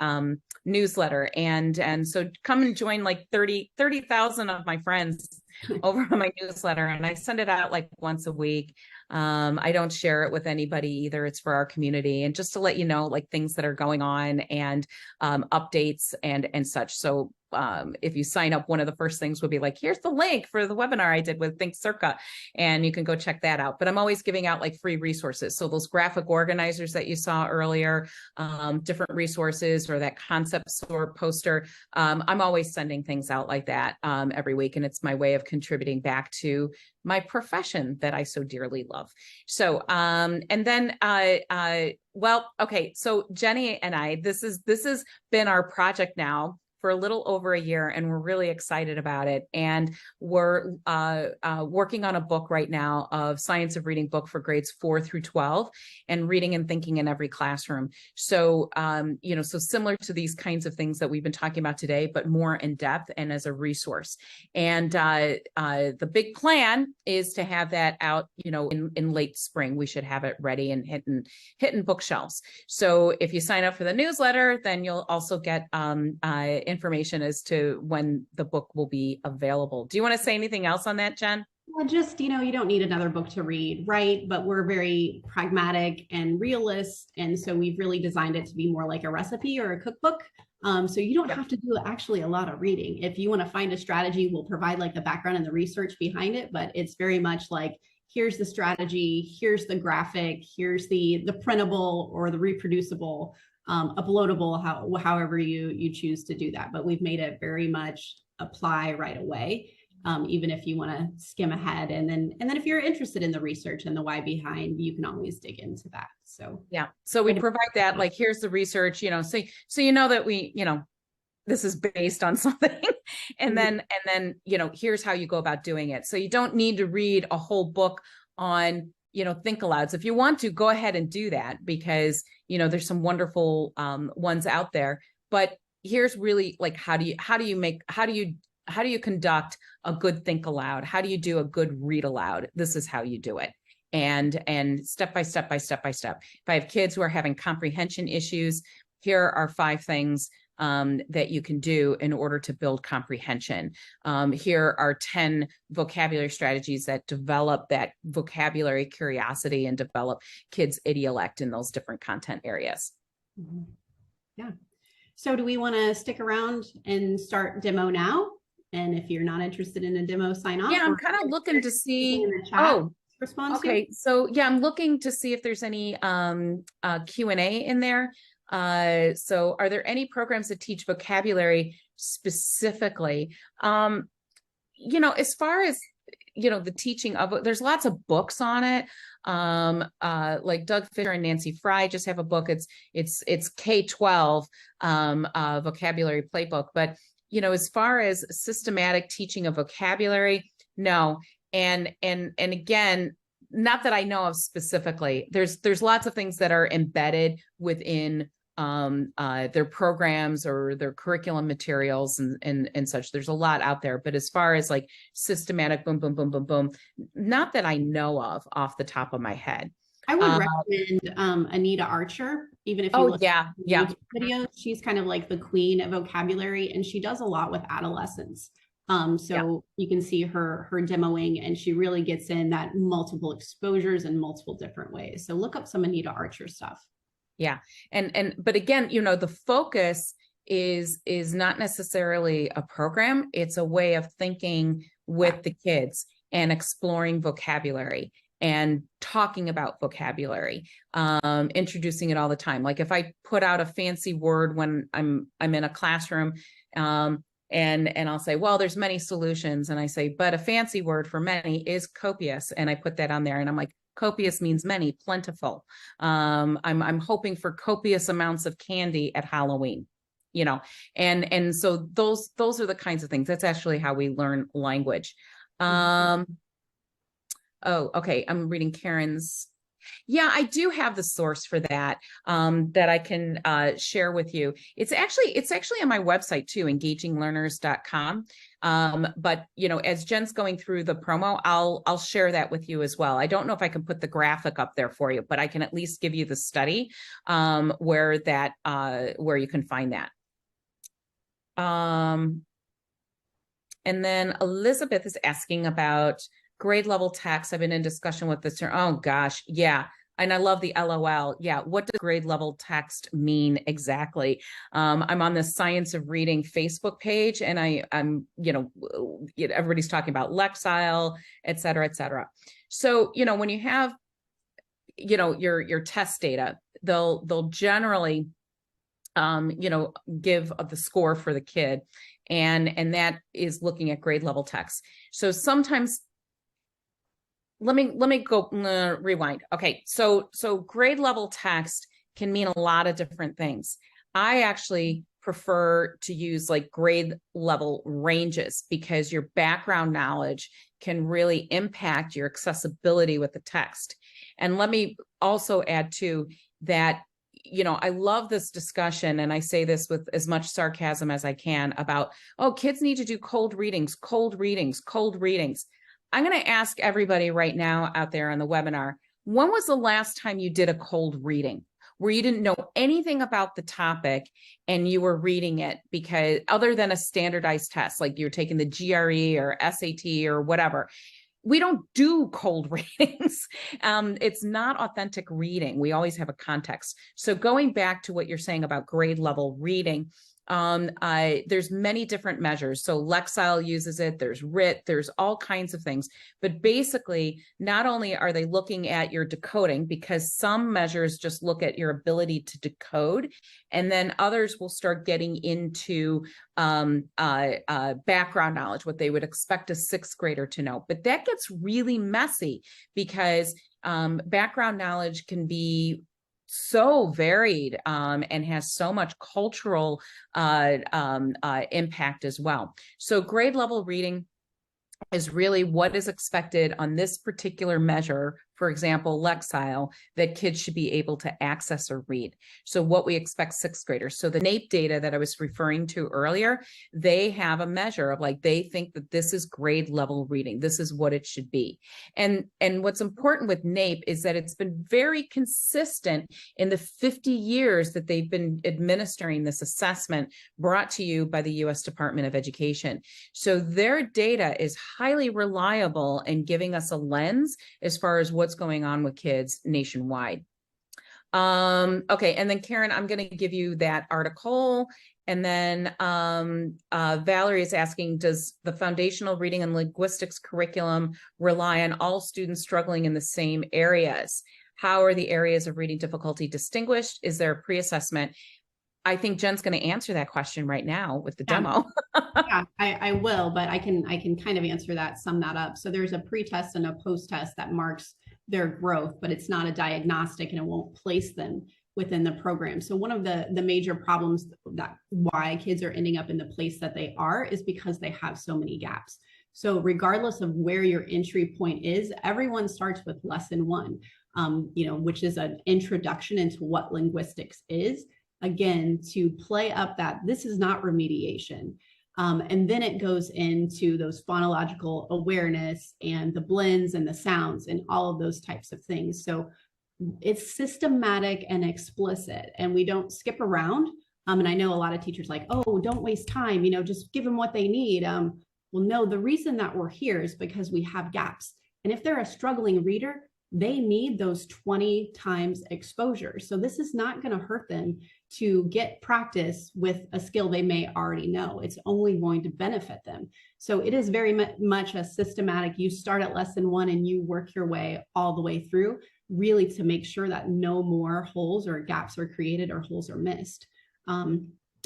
newsletter. And so come and join like 30,000 of my friends over on my newsletter, and I send it out like once a week. I don't share it with anybody either. It's for our community, and just to let you know, like things that are going on and updates and such. So if you sign up, one of the first things would be like, here's the link for the webinar I did with Think Circa, and you can go check that out. But I'm always giving out like free resources. So those graphic organizers that you saw earlier, different resources, or that concept SOR poster, I'm always sending things out like that every week. And it's my way of contributing back to my profession that I so dearly love. So, and then, well, okay. So Jenny and I, this has been our project now for a little over a year, and we're really excited about it. And we're working on a book right now of Science of Reading book for grades 4 through 12, and reading and thinking in every classroom. So, so similar to these kinds of things that we've been talking about today, but more in depth and as a resource. And the big plan is to have that out, in late spring. We should have it ready and hitting bookshelves. So if you sign up for the newsletter, then you'll also get information as to when the book will be available. Do you want to say anything else on that, Jen? Well, just, you don't need another book to read, right? But we're very pragmatic and realist. And so we've really designed it to be more like a recipe or a cookbook. So you don't have to do actually a lot of reading. If you want to find a strategy, we'll provide like the background and the research behind it, but it's very much like, here's the strategy, here's the graphic, here's the printable or the reproducible, uploadable, however you choose to do that. But we've made it very much apply right away, even if you want to skim ahead. And then if you're interested in the research and the why behind, you can always dig into that. So yeah, so we provide that, like, here's the research, so you know that we, this is based on something, and then here's how you go about doing it. So you don't need to read a whole book on think alouds. If you want to, go ahead and do that, because there's some wonderful ones out there. But here's really like, how do you conduct a good think aloud? How do you do a good read aloud? This is how you do it. And step by step. If I have kids who are having comprehension issues, here are 5 things that you can do in order to build comprehension. Here are 10 vocabulary strategies that develop that vocabulary curiosity and develop kids' idiolect in those different content areas. Yeah. So do we want to stick around and start demo now? And if you're not interested in a demo, sign off. Yeah, I'm kind of looking to see. Response okay. To? So yeah, I'm looking to see if there's any Q&A in there. So are there any programs that teach vocabulary specifically? As far as, the teaching of it, there's lots of books on it. Like Doug Fisher and Nancy Fry just have a book. It's K-12 vocabulary playbook, but as far as systematic teaching of vocabulary, no. And again, not that I know of specifically. There's lots of things that are embedded within their programs or their curriculum materials and such. There's a lot out there, but as far as like systematic boom, boom, boom, boom, boom, not that I know of off the top of my head. I would recommend Anita Archer, even if you look yeah, at yeah. YouTube videos. She's kind of like the queen of vocabulary, and she does a lot with adolescents. So you can see her demoing, and she really gets in that multiple exposures in multiple different ways. So look up some Anita Archer stuff. Yeah. But again, the focus is not necessarily a program. It's a way of thinking with the kids and exploring vocabulary and talking about vocabulary, introducing it all the time. Like if I put out a fancy word when I'm in a classroom, and I'll say, well, there's many solutions. And I say, but a fancy word for many is copious. And I put that on there and I'm like, copious means many, plentiful. I'm hoping for copious amounts of candy at Halloween, and so those are the kinds of things. That's actually how we learn language. Oh, okay. I'm reading Karen's. Yeah, I do have the source for that that I can share with you. It's actually on my website too, engaginglearners.com. But as Jen's going through the promo, I'll share that with you as well. I don't know if I can put the graphic up there for you, but I can at least give you the study where you can find that. And then Elizabeth is asking about grade level text. I've been in discussion with this. Oh gosh. Yeah. And I love the LOL. Yeah. What does grade level text mean exactly? I'm on the Science of Reading Facebook page, and I'm, everybody's talking about Lexile, et cetera, et cetera. So, when you have, your test data, they'll generally, give the score for the kid. And that is looking at grade level text. So sometimes, let me go rewind. Okay. So grade level text can mean a lot of different things. I actually prefer to use like grade level ranges because your background knowledge can really impact your accessibility with the text. And let me also add too that, I love this discussion, and I say this with as much sarcasm as I can about, kids need to do cold readings. I'm going to ask everybody right now out there on the webinar, when was the last time you did a cold reading where you didn't know anything about the topic and you were reading it because other than a standardized test, like you're taking the GRE or SAT or whatever? We don't do cold readings. It's not authentic reading. We always have a context. So going back to what you're saying about grade level reading, there's many different measures. So Lexile uses it, there's RIT, there's all kinds of things. But basically, not only are they looking at your decoding, because some measures just look at your ability to decode, and then others will start getting into background knowledge, what they would expect a sixth grader to know. But that gets really messy because background knowledge can be so varied and has so much cultural impact as well. So grade level reading is really what is expected on this particular measure, for example, Lexile, that kids should be able to access or read. So what we expect sixth graders. So the NAEP data that I was referring to earlier, they have a measure of like, they think that this is grade level reading. This is what it should be. And what's important with NAEP is that it's been very consistent in the 50 years that they've been administering this assessment brought to you by the U.S. Department of Education. So their data is highly reliable in giving us a lens as far as what's going on with kids nationwide. Okay, and then Karen, I'm going to give you that article. And then Valerie is asking, does the foundational reading and linguistics curriculum rely on all students struggling in the same areas? How are the areas of reading difficulty distinguished? Is there a pre-assessment? I think Jen's going to answer that question right now with the demo. Yeah, I will, but I can kind of answer that, sum that up. So there's a pre-test and a post-test that marks their growth, but it's not a diagnostic and it won't place them within the program. So one of the major problems that why kids are ending up in the place that they are is because they have so many gaps. So regardless of where your entry point is, everyone starts with lesson one, which is an introduction into what linguistics is. Again, to play up that this is not remediation. And then it goes into those phonological awareness and the blends and the sounds and all of those types of things. So it's systematic and explicit, and we don't skip around. And I know a lot of teachers like, oh, don't waste time, just give them what they need. Well, no, the reason that we're here is because we have gaps. And if they're a struggling reader, they need those 20 times exposure. So this is not going to hurt them to get practice with a skill they may already know. It's only going to benefit them. So it is very much a systematic, you start at lesson one and you work your way all the way through, really to make sure that no more holes or gaps are created or holes are missed.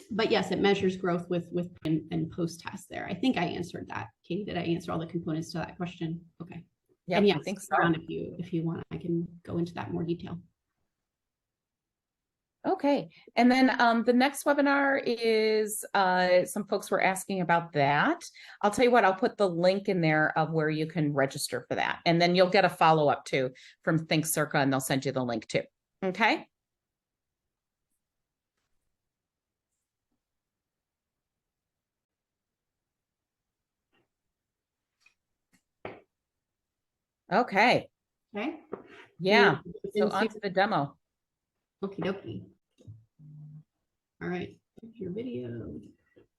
But yes, it measures growth with and post test there. I think I answered that. Katie, did I answer all the components to that question? Okay. Yeah, and yes, I think so. around if you want, I can go into that more detail. Okay, and then the next webinar is some folks were asking about that. I'll tell you what, I'll put the link in there of where you can register for that, and then you'll get a follow-up too from Think Circa, and they'll send you the link too. Okay. Okay. Okay. Yeah. So on to the demo. Okie dokie. All right. Here's your video.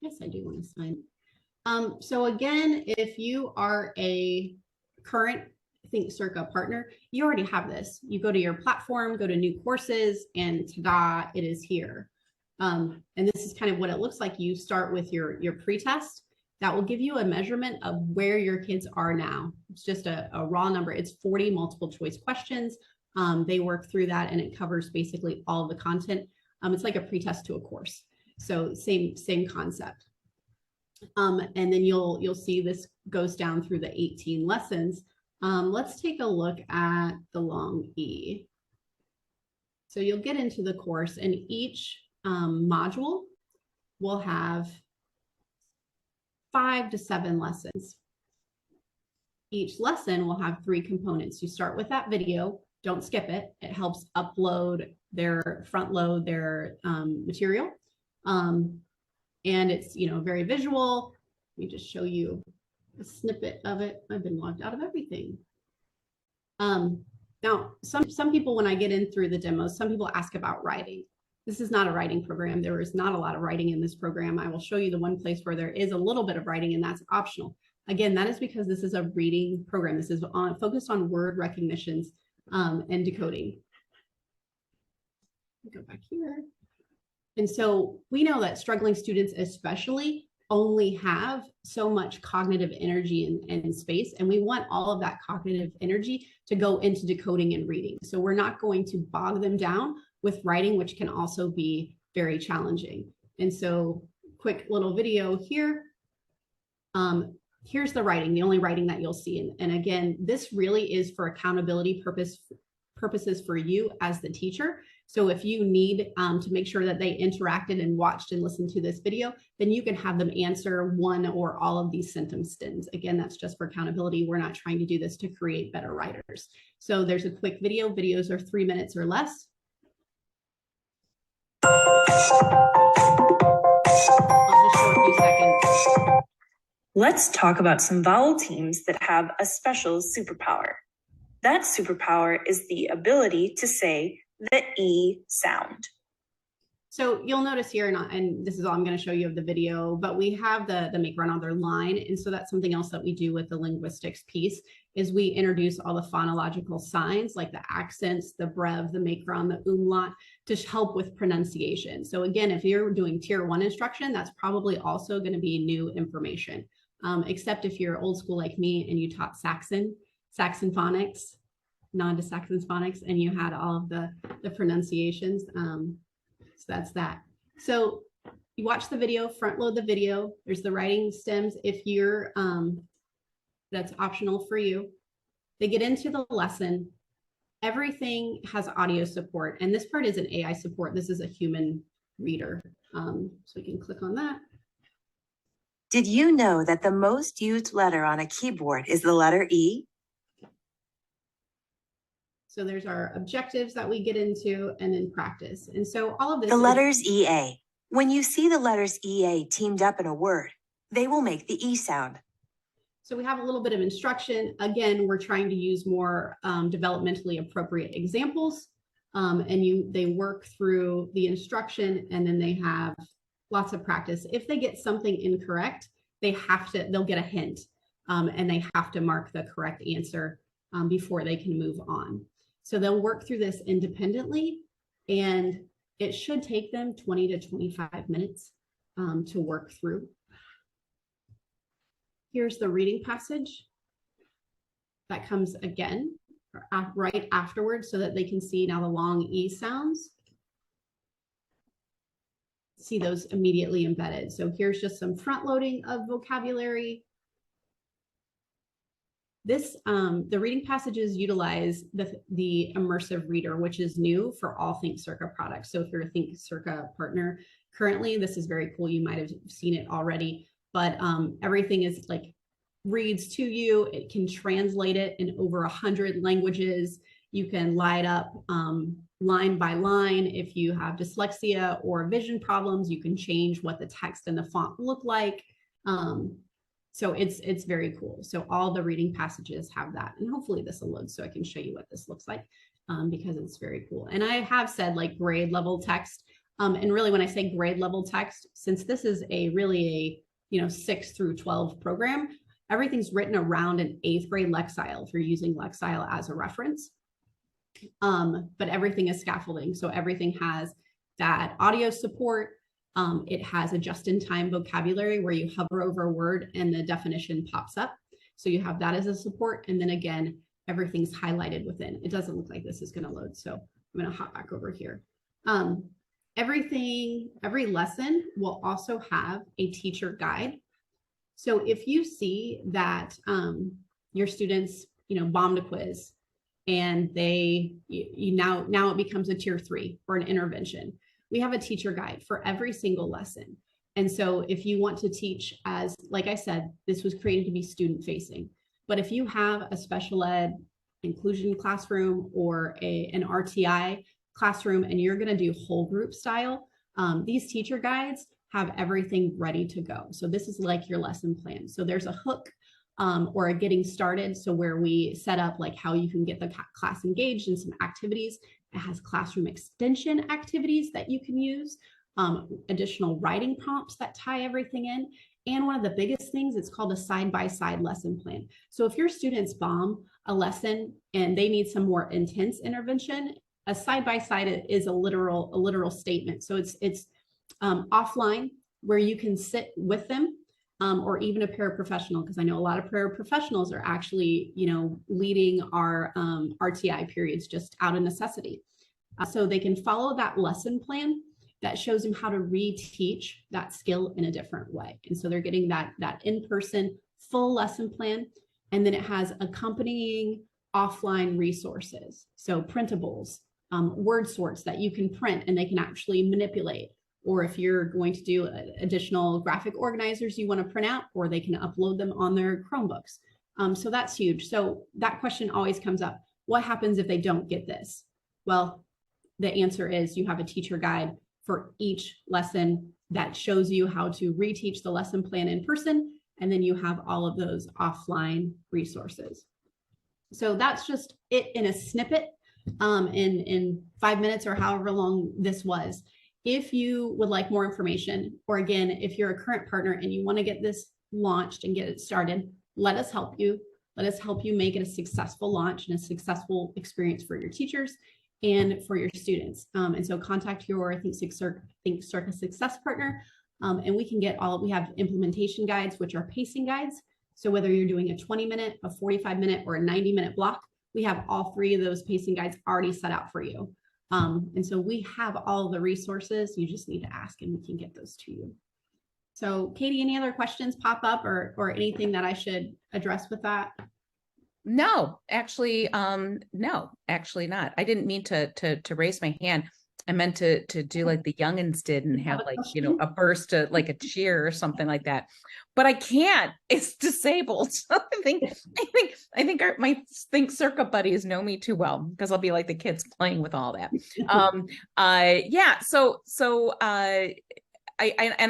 Yes, I do want to sign. So again, if you are a current Think Circa partner, you already have this. You go to your platform, go to new courses, and ta-da, it is here. And this is kind of what it looks like. You start with your pretest. That will give you a measurement of where your kids are now. It's just a raw number. It's 40 multiple choice questions. They work through that, and it covers basically all of the content. It's like a pretest to a course. So same concept. And then you'll see this goes down through the 18 lessons. Let's take a look at the long E. So you'll get into the course, and each module will have 5 to 7 lessons. Each lesson will have 3 components. You start with that video. Don't skip it. It helps front load their material. And it's, very visual. Let me just show you a snippet of it. I've been logged out of everything. Now, some people, when I get in through the demos, some people ask about writing. This is not a writing program. There is not a lot of writing in this program. I will show you the one place where there is a little bit of writing, and that's optional. Again, that is because this is a reading program. This is focused on word recognitions and decoding. Go back here. And so we know that struggling students especially only have so much cognitive energy and space, and we want all of that cognitive energy to go into decoding and reading. So we're not going to bog them down with writing, which can also be very challenging. And so quick little video here. Here's the writing, the only writing that you'll see. And again, this really is for accountability purposes for you as the teacher. So if you need to make sure that they interacted and watched and listened to this video, then you can have them answer one or all of these sentence stems. Again, that's just for accountability. We're not trying to do this to create better writers. So there's a quick video. Videos are 3 minutes or less. I'll just show a few seconds. Let's talk about some vowel teams that have a special superpower. That superpower is the ability to say the E sound. So you'll notice here, and this is all I'm going to show you of the video, but we have the make run other line. And so that's something else that we do with the linguistics piece is we introduce all the phonological signs like the accents, the brev, the make run, the umlaut to help with pronunciation. So again, if you're doing tier 1 instruction, that's probably also going to be new information, except if you're old school like me and you taught Saxon phonics, nod to Saxon phonics, and you had all of the pronunciations. So that's that. So you watch the video, front load the video. There's the writing stems. If you're, that's optional for you. They get into the lesson. everything has audio support, and this part is an AI support. This is a human reader. So we can click on that. Did you know that the most used letter on a keyboard is the letter E? So there's our objectives that we get into, and then practice. And so all of this The is- letters EA. When you see the letters EA teamed up in a word, they will make the E sound. So we have a little bit of instruction. Again, we're trying to use more developmentally appropriate examples. And they work through the instruction, and then they have lots of practice. If they get something incorrect, they'll get a hint, and they have to mark the correct answer before they can move on. So they'll work through this independently, and it should take them 20 to 25 minutes to work through. Here's the reading passage that comes again right afterwards, so that they can see now the long E sounds. See those immediately embedded. So here's just some front loading of vocabulary. The reading passages utilize the immersive reader, which is new for all Think Circa products. So if you're a Think Circa partner currently, this is very cool. You might have seen it already, but everything is like reads to you. It can translate it in over 100 languages. You can light up line by line. If you have dyslexia or vision problems, you can change what the text and the font look like. So it's very cool. So all the reading passages have that, and hopefully this will load so I can show you what this looks like, because it's very cool. And I have said like grade level text, and really when I say grade level text, since this is really a 6 through 12 program, everything's written around an 8th grade Lexile if you're using Lexile as a reference. But everything is scaffolding. So everything has that audio support. It has a just-in-time vocabulary where you hover over a word and the definition pops up. So you have that as a support. And then again, everything's highlighted within. It doesn't look like this is going to load. So I'm going to hop back over here. Every lesson will also have a teacher guide. So if you see that your students, bombed a quiz, and now it becomes a tier 3 or an intervention, we have a teacher guide for every single lesson. And so if you want to teach, as like I said, this was created to be student facing, but if you have a special ed inclusion classroom or an RTI classroom and you're going to do whole group style, these teacher guides have everything ready to go. So this is like your lesson plan. So there's a hook or a getting started. So where we set up like how you can get the class engaged in some activities. It has classroom extension activities that you can use, additional writing prompts that tie everything in. And one of the biggest things, it's called a side-by-side lesson plan. So if your students bomb a lesson and they need some more intense intervention, a side-by-side is a literal statement. So it's offline where you can sit with them, or even a paraprofessional, because I know a lot of paraprofessionals are actually, leading our RTI periods just out of necessity. So they can follow that lesson plan that shows them how to reteach that skill in a different way. And so they're getting that in-person full lesson plan. And then it has accompanying offline resources. So printables, word sorts that you can print and they can actually manipulate. Or if you're going to do additional graphic organizers you want to print out, or they can upload them on their Chromebooks. So that's huge. So that question always comes up. What happens if they don't get this? Well, the answer is you have a teacher guide for each lesson that shows you how to reteach the lesson plan in person. And then you have all of those offline resources. So that's just it in a snippet in 5 minutes or however long this was. If you would like more information, or again, if you're a current partner and you want to get this launched and get it started, let us help you. Let us help you make it a successful launch and a successful experience for your teachers and for your students. And so contact your Think Circa Success partner, and we can get we have implementation guides, which are pacing guides. So whether you're doing a 20-minute, a 45-minute, or a 90-minute block, we have all 3 of those pacing guides already set out for you. And so we have all the resources. You just need to ask and we can get those to you. So Katie, any other questions pop up or anything that I should address with that? No, actually, no, actually not. I didn't mean to raise my hand. I meant to do like the youngins did and have like, you know, a burst of like a cheer or something like that. But I can't. It's disabled. So I think my Think Circa buddies know me too well because I'll be like the kids playing with all that. Yeah.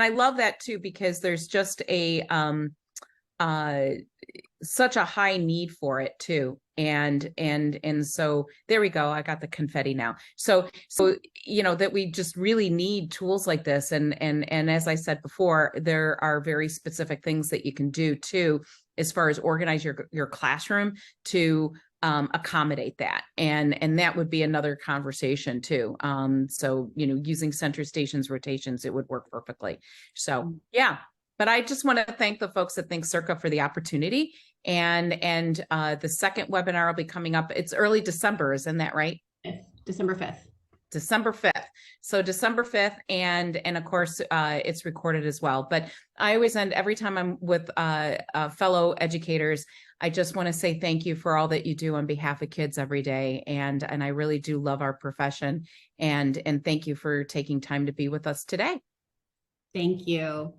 I love that too because there's just a such a high need for it too. And so there we go. I got the confetti now. So you know that we just really need tools like this. And as I said before, there are very specific things that you can do too, as far as organize your classroom to accommodate that. And that would be another conversation too. So, you know, using center stations, rotations, it would work perfectly. So yeah. But I just want to thank the folks at Think Circa for the opportunity. And the second webinar will be coming up. It's early December, isn't that right? December 5th. December 5th. So December 5th. And of course, it's recorded as well. But I always end every time I'm with fellow educators. I just want to say thank you for all that you do on behalf of kids every day. And I really do love our profession. And thank you for taking time to be with us today. Thank you.